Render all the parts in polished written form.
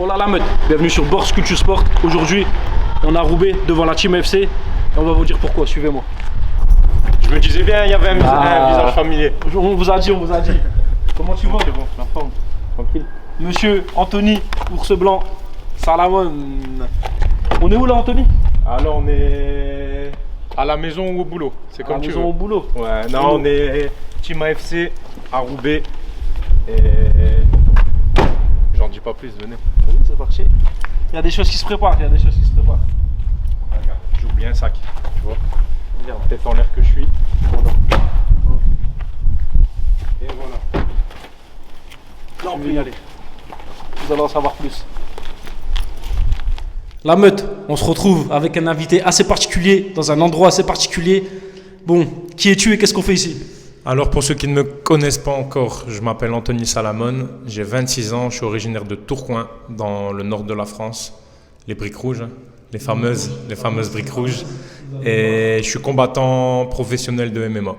Hola la meute, bienvenue sur Borsk Culture Sport. Aujourd'hui, on a Roubaix devant la Team FC et on va vous dire pourquoi, suivez-moi. Je me disais bien, il y avait un visage familier. On vous a dit. Comment tu vas? C'est bon, la forme, tranquille. Monsieur Anthony, ours blanc, Salamon. On est où là, Anthony? Alors on est à la maison ou au boulot, c'est comme tu veux. À la maison ou au boulot? Ouais, non, on est Team AFC à Roubaix et j'en dis pas plus, venez. Oui, c'est parti. Il y a des choses qui se préparent, Regarde, j'ai oublié un sac, tu vois. Regarde. Peut-être en l'air que je suis. Voilà. Et voilà. Là, on peut y aller. Vous allez en savoir plus. La meute, on se retrouve avec un invité assez particulier, dans un endroit assez particulier. Bon, qui es-tu et qu'est-ce qu'on fait ici? Alors pour ceux qui ne me connaissent pas encore, je m'appelle Anthony Salamon, j'ai 26 ans, je suis originaire de Tourcoing, dans le nord de la France, les briques rouges, hein, les fameuses briques rouges, et je suis combattant professionnel de MMA.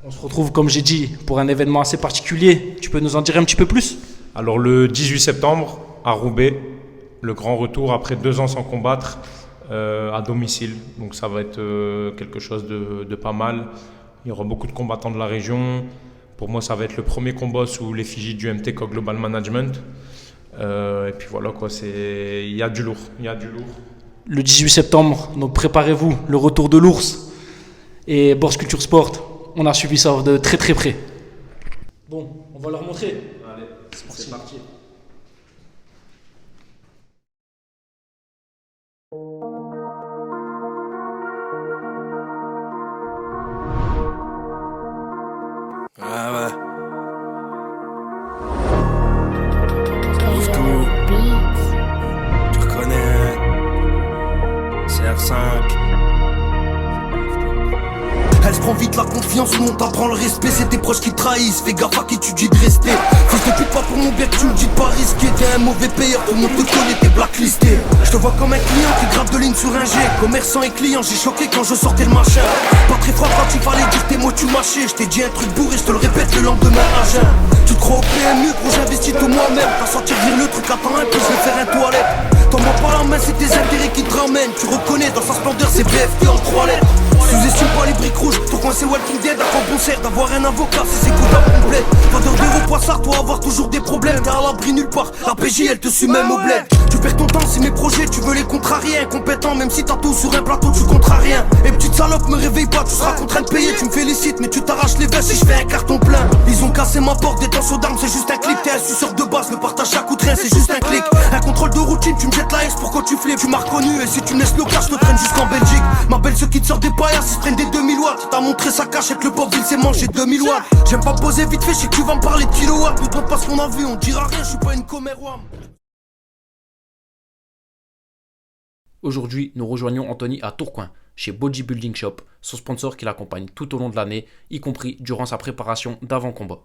On se retrouve, comme j'ai dit, pour un événement assez particulier. Tu peux nous en dire un petit peu plus? Alors le 18 septembre, à Roubaix, le grand retour après 2 ans sans combattre à domicile. Donc ça va être quelque chose de pas mal. Il y aura beaucoup de combattants de la région. Pour moi, ça va être le premier combat sous l'effigie du MTK Global Management. Et puis voilà, quoi, il y a du lourd. Le 18 septembre, donc préparez-vous, le retour de l'ours. Et Borsk Culture Sport, on a suivi ça de très très près. Bon, on va leur montrer. Allez, c'est parti. Ouais. Trouve tout. Tu reconnais. CR5. Elle se prend vite la confiance, nous on t'apprend le respect. C'est tes proches qui trahissent, fais gaffe à qui tu dis de rester. Fils de pute, pas pour mon bien que tu me dis de pas risquer. T'es un mauvais payeur, tout le monde te connaît, t'es blacklisté. Je te vois comme un client qui grave de ligne sur un G. Commerçant et client, j'ai choqué quand je sortais le machin. Pas très fort quand il fallait dire tes mots, tu mâchais. Je t'ai dit un truc bourré, je te le répète le lendemain à jeun. Tu te crois au PMU, gros j'investis tout moi-même. T'as senti rire le truc, attends un peu, je vais faire un toilette. T'en m'en pas la main, c'est tes intérêts qui te ramènent. Tu reconnais dans sa splendeur, c'est BFT en 3 lettres. Sous-estime pas les briques rouges, pour coin c'est Walking Dead. À quoi bon sert d'avoir un avocat si c'est coup complète. Vendeur d'héros poissard, toi avoir toujours des problèmes. T'es à l'abri nulle part, la PJ elle te suit même au bled. Tu perds ton temps si mes projets tu veux les contrarier. Incompétent même si t'as tout sur un plateau tu comptes à rien. Et petite salope me réveille pas, tu seras contraint de payer. Tu me félicites mais tu t'arraches les vestes si je fais un carton plein. Ils ont cassé ma porte, détention d'armes c'est juste un clic. T'es un suceur de base, le partage ça coûte rien c'est juste un clic. Un contrôle de routine, tu me jettes la S pourquoi tu flippes. Tu m'as reconnu et si tu me laisses le cas je te traîne jusqu'en Belgique. Ma belle ceux qui te sortent des paillasses, ils se prennent des 2000 watts. T'as montré sa cache avec le pauvre il s'est mangé 2000 watts. J'aime pas poser vite fait, je sais que tu vas me parler de kilowatts. Nous demande pas ce qu'on a vu, on dira rien, je suis pas une commère wam. Aujourd'hui, nous rejoignons Anthony à Tourcoing, chez Bodybuilding Shop, son sponsor qui l'accompagne tout au long de l'année, y compris durant sa préparation d'avant-combat.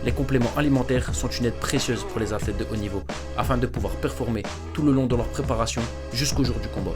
Les compléments alimentaires sont une aide précieuse pour les athlètes de haut niveau, afin de pouvoir performer tout le long de leur préparation jusqu'au jour du combat.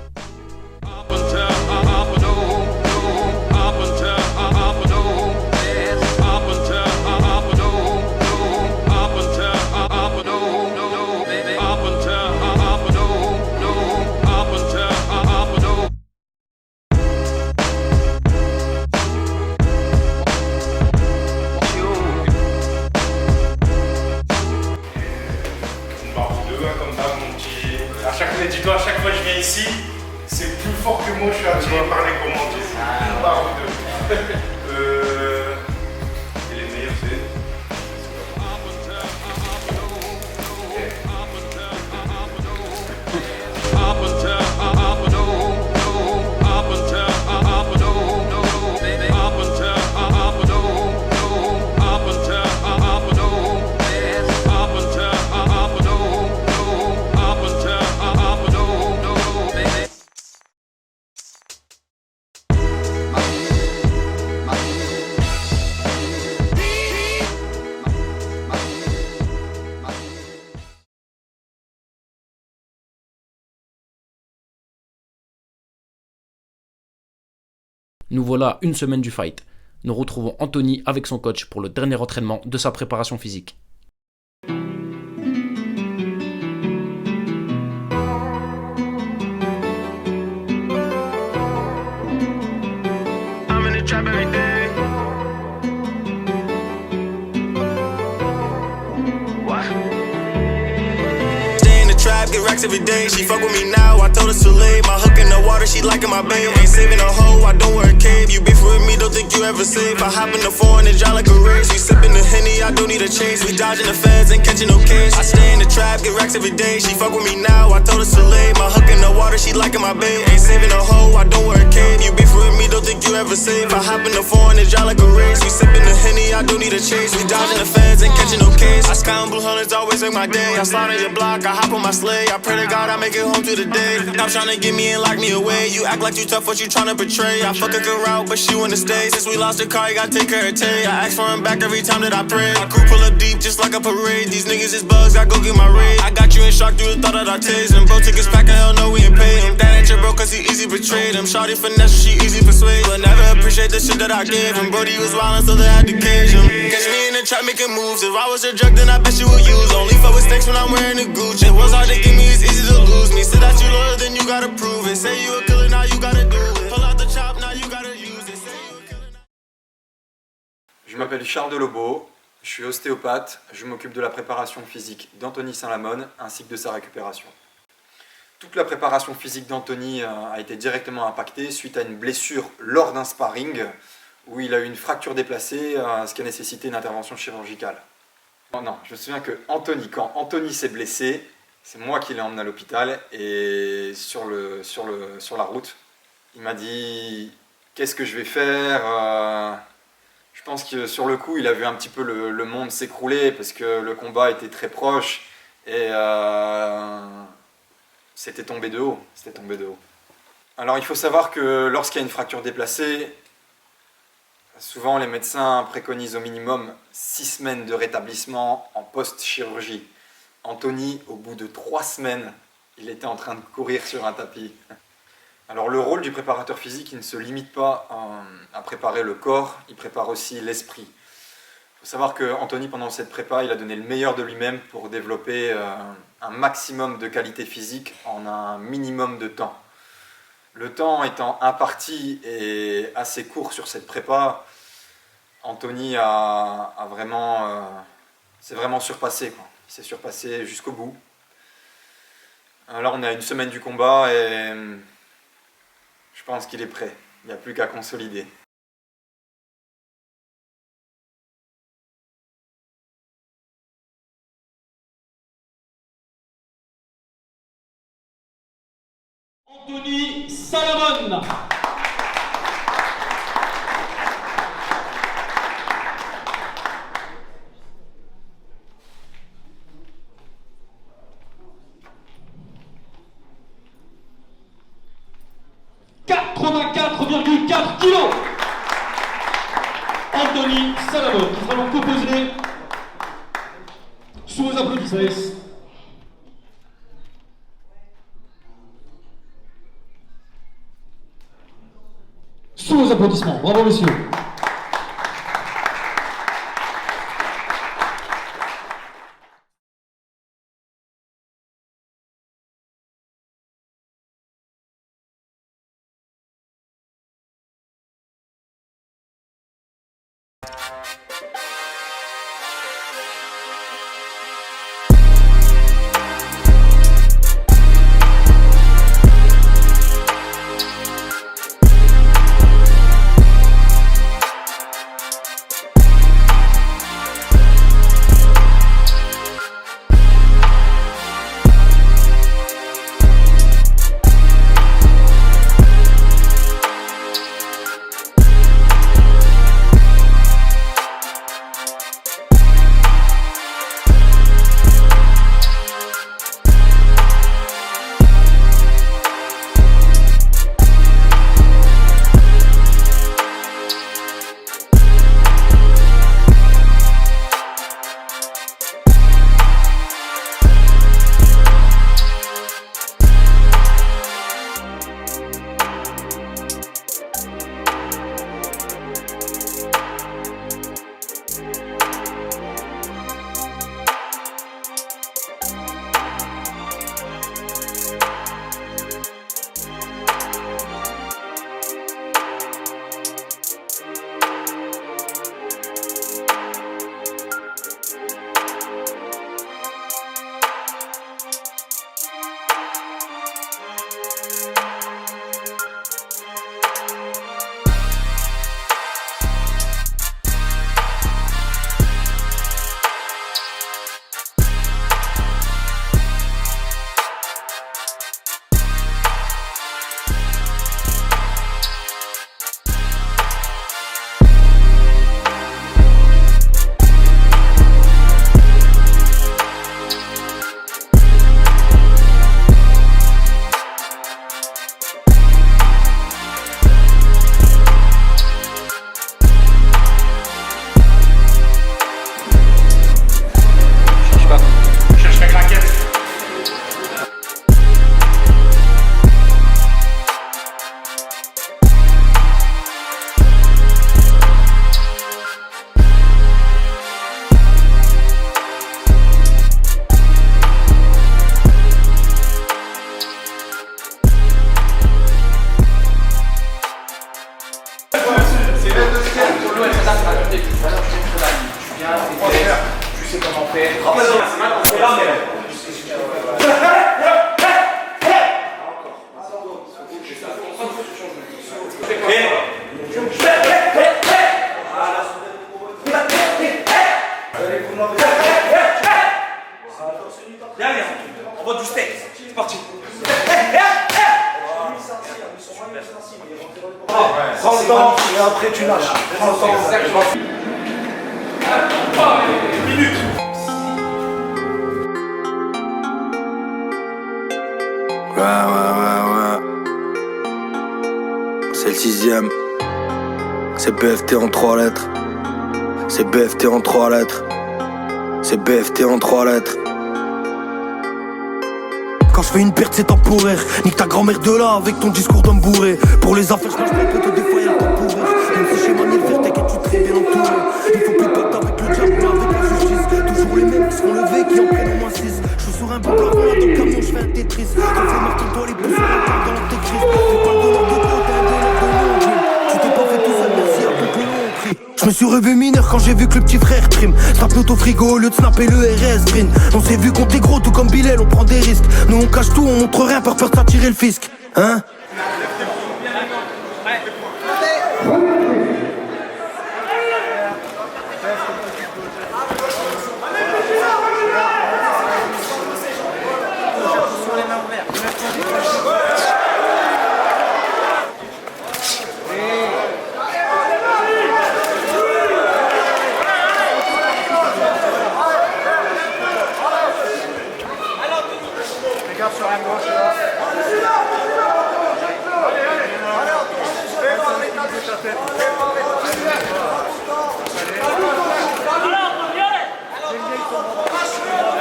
Dis-toi, à chaque fois que je viens ici, c'est plus fort que moi, je suis attiré par les commandes. Une barre ou deux. Et les meilleurs, c'est. Nous voilà à une semaine du fight. Nous retrouvons Anthony avec son coach pour le dernier entraînement de sa préparation physique. I'm in the trap every day. What? Stay in the trap, get racks every day. She fuck with me now, I told her to lay. My hook in the water, she liking my babe. Ain't saving a hoe, I don't wear a cave. You beef with me, don't think you ever safe. I hop in the foreign and drive like a race. We sipping the Henny, I don't need a chase. We dodging the feds and catching no case. I stay in the trap, get racks every day. She fuck with me now, I told her to lay. My hook in the water, she liking my babe. Ain't saving a hoe, I don't wear a cave. You beef with me, don't think you ever safe. I hop in the foreign and drive like a race. We sipping the Henny, I don't need a chase. We dodging the feds and catching no case. I sky on blue hunters, always make my day. I slide on your block, I hop on my sleigh. I pray to God I make it home to the day. Stop trying to get me and lock me away. You act like you tough, what you trying to portray. I fuck a good route, but she wanna stay. Since we lost the car, you gotta take care of Tay. I ask for him back every time that I pray. My crew pull up deep just like a parade. These niggas is bugs, I go get my raid. I got you in shock through the thought that I taste. And bro tickets pack, hell no, we ain't pay him. That ain't your bro, cause he easy betrayed him. Shawty finesse, she easy persuade. But never appreciate the shit that I gave him. Brody was wildin', so they had to cage him. Catch me in the trap making moves. If I was a drug, then I bet you would use. Only fuck with snakes when I'm wearing a Gucci. It was hard to get me, it's easy to lose me. Say that you loyal, then you gotta prove it. Say you a killer, now you gotta do it. Pull out the chop, now you gotta use it. Say you a killer, now... Je m'appelle Charles Delobo, je suis ostéopathe, je m'occupe de la préparation physique d'Anthony Saint-Lamone ainsi que de sa récupération. Toute la préparation physique d'Anthony a été directement impactée suite à une blessure lors d'un sparring où il a eu une fracture déplacée, ce qui a nécessité une intervention chirurgicale. Non, je me souviens que quand Anthony s'est blessé, c'est moi qui l'ai emmené à l'hôpital et sur la route, il m'a dit « Qu'est-ce que je vais faire ?» Je pense que sur le coup, il a vu un petit peu le monde s'écrouler parce que le combat était très proche et c'était tombé de haut. Alors il faut savoir que lorsqu'il y a une fracture déplacée, souvent les médecins préconisent au minimum 6 semaines de rétablissement en post-chirurgie. Anthony, au bout de 3 semaines, il était en train de courir sur un tapis. Alors le rôle du préparateur physique, il ne se limite pas à préparer le corps, il prépare aussi l'esprit. Il faut savoir qu'Anthony, pendant cette prépa, il a donné le meilleur de lui-même pour développer un maximum de qualité physique en un minimum de temps. Le temps étant imparti et assez court sur cette prépa, Anthony s'est vraiment surpassé, quoi. Il s'est surpassé jusqu'au bout. Là, on est à une semaine du combat et je pense qu'il est prêt. Il n'y a plus qu'à consolider. Anthony Saint-Lamone. Kilo. Anthony Saint-Lamone qui sera donc composé sous vos applaudissements. Sous vos applaudissements. Bravo messieurs. Derrière, on va du steak. C'est parti. Prends le temps et après tu lâches. Prends le temps. Minute. Ouais. C'est le 6ème. C'est BFT en 3 lettres. C'est BFT en 3 lettres. C'est BFT en 3 lettres. Quand je fais une perte c'est temporaire. Nique ta grand-mère de là avec ton discours d'homme bourré. Pour les affaires je mange pas plutôt des fois y'a le temps pour rire. Même si chez Maniel faire t'inquiète tu très bien entouré. Il faut plus de pacte avec le diable mais avec la justice. Toujours les mêmes qui se font lever qui en prennent au moins 6. Je suis sur un bon plafond là dans le camion je fais un Tetris. Je fais marquer toi les bouts sur la table dans leur Tetris. Fais pas le donneur de pote un donneur de nom. Tu t'es pas fait tout seul merci à ton que l'on crie. Je me suis revu mineur quand j'ai vu que le petit frère prime. Snap l'auto frigo au lieu de snapper le RS Green. On s'est vu compter gros tout comme Bilal, on prend des risques. Nous on cache tout, on montre rien par peur de s'attirer le fisc. Hein?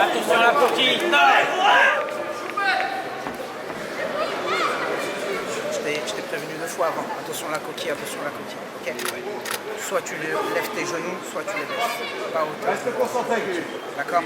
Attention à la coquille. Je t'ai prévenu 2 fois avant. Attention à la coquille, ok? Soit tu lèves tes genoux, soit tu les baisses. Pas autant. Reste concentré, d'accord?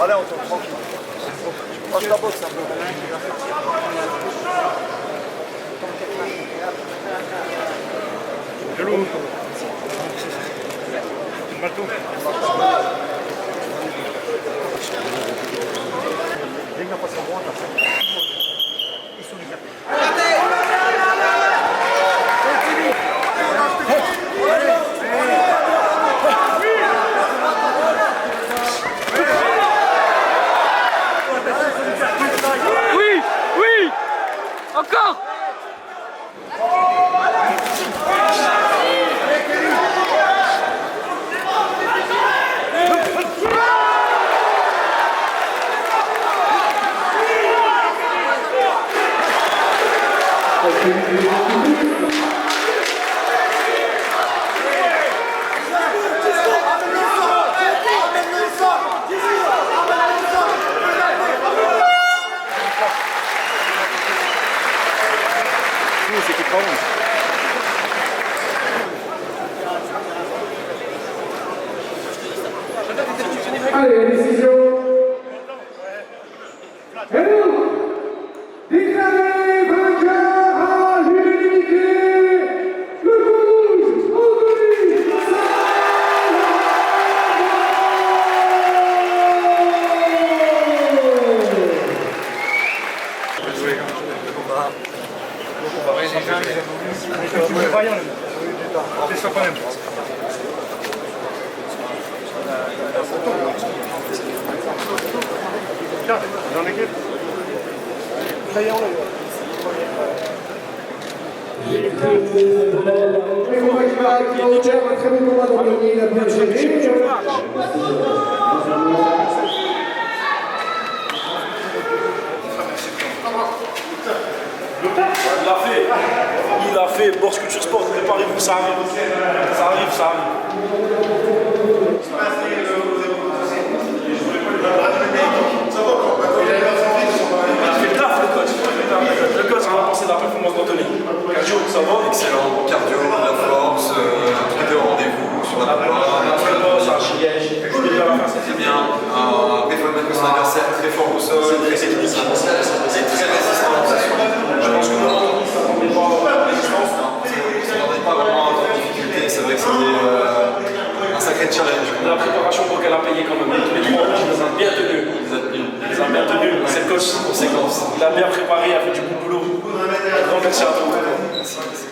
Allez, on tombe tranquille. Proche la boxe un peu. De l'eau. Malto. Dès qu'il a passé en droite, après. Ils sont les Encore! Allez, décision. Et donc, déclaré vainqueur à l'unanimité, le rouge, Anthony Dans l'équipe. Le combat qui va au terme, un très bon combat d'Anthony, il a bien géré. Il a fait Bourse Culture Sport, préparez-vous, ça arrive. Ça arrive, ça arrive. Il a fait le taf, le coach. Le coach, on a pensé de la performance d'Anthony. Cardio, ça va? Excellent. Cardio, la force, truc de rendez-vous sur la barre. C'est bien. Performance de son adversaire, très fort au sol, très technique et très résistant. Je pense que non, ça ne rendait pas résistance. Ça ne rendait pas vraiment de difficulté. C'est vrai que c'était un sacré challenge. La préparation pour qu'elle a payé quand même. Tous les trois, il les a bien tenus. Il les a bien tenus. C'est le coach, conséquence. Il a bien préparé, il a fait du bon boulot. Grand merci à toi. Merci.